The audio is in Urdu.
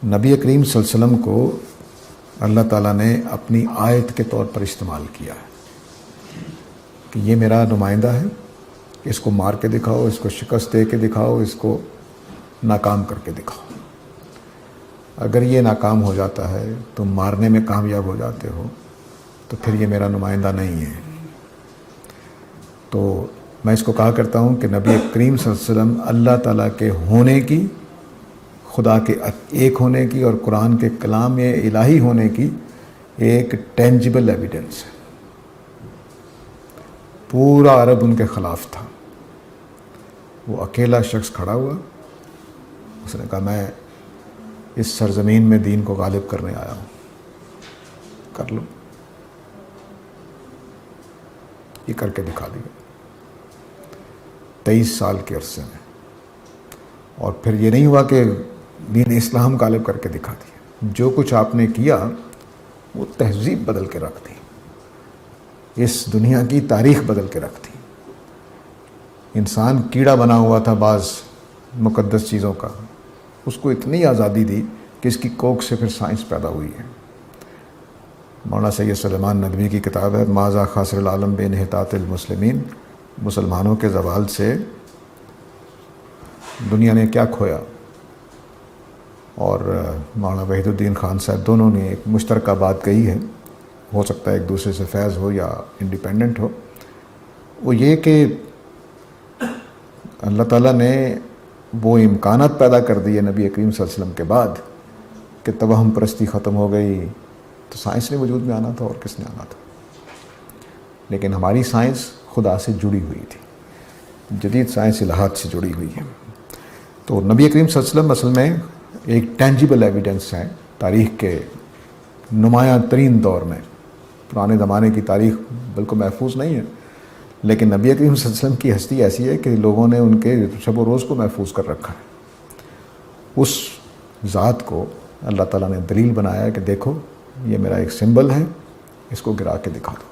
نبی کریم صلی اللہ علیہ وسلم کو اللہ تعالیٰ نے اپنی آیت کے طور پر استعمال کیا ہے کہ یہ میرا نمائندہ ہے، اس کو مار کے دکھاؤ، اس کو شکست دے کے دکھاؤ، اس کو ناکام کر کے دکھاؤ۔ اگر یہ ناکام ہو جاتا ہے، تم مارنے میں کامیاب ہو جاتے ہو، تو پھر یہ میرا نمائندہ نہیں ہے۔ تو میں اس کو کہا کرتا ہوں کہ نبی کریم صلی اللہ علیہ وسلم اللہ تعالیٰ کے ہونے کی، خدا کے ایک ہونے کی اور قرآن کے کلام الہی ہونے کی ایک ٹینجیبل ایویڈنس ہے۔ پورا عرب ان کے خلاف تھا، وہ اکیلا شخص کھڑا ہوا، اس نے کہا میں اس سرزمین میں دین کو غالب کرنے آیا ہوں، کر لو۔ یہ کر کے دکھا دیا 23 سال کے عرصے میں۔ اور پھر یہ نہیں ہوا کہ دین اسلام غالب کر کے دکھا دیا، جو کچھ آپ نے کیا وہ تہذیب بدل کے رکھ دی، اس دنیا کی تاریخ بدل کے رکھ دی۔ انسان کیڑا بنا ہوا تھا بعض مقدس چیزوں کا، اس کو اتنی آزادی دی کہ اس کی کوکھ سے پھر سائنس پیدا ہوئی ہے۔ مولانا سید سلیمان ندوی کی کتاب ہے ماذا خاسر العالم بانحطاط المسلمین، مسلمانوں کے زوال سے دنیا نے کیا کھویا۔ اور مولانا وحید الدین خان صاحب دونوں نے ایک مشترکہ بات کہی ہے، ہو سکتا ہے ایک دوسرے سے فیض ہو یا انڈیپینڈنٹ ہو، وہ یہ کہ اللہ تعالیٰ نے وہ امکانات پیدا کر دیے نبی کریم صلی اللہ علیہ وسلم کے بعد کہ توہم پرستی ختم ہو گئی، تو سائنس نے وجود میں آنا تھا، اور کس نے آنا تھا۔ لیکن ہماری سائنس خدا سے جڑی ہوئی تھی، جدید سائنس الہات سے جڑی ہوئی ہے۔ تو نبی کریم صلی اللہ علیہ وسلم اصل میں ایک ٹینجیبل ایویڈنس ہے تاریخ کے نمایاں ترین دور میں۔ پرانے زمانے کی تاریخ بالکل محفوظ نہیں ہے، لیکن نبی کریم صلی اللہ علیہ وسلم کی ہستی ایسی ہے کہ لوگوں نے ان کے شب و روز کو محفوظ کر رکھا ہے۔ اس ذات کو اللہ تعالیٰ نے دلیل بنایا ہے کہ دیکھو یہ میرا ایک سمبل ہے، اس کو گرا کے دکھا دو۔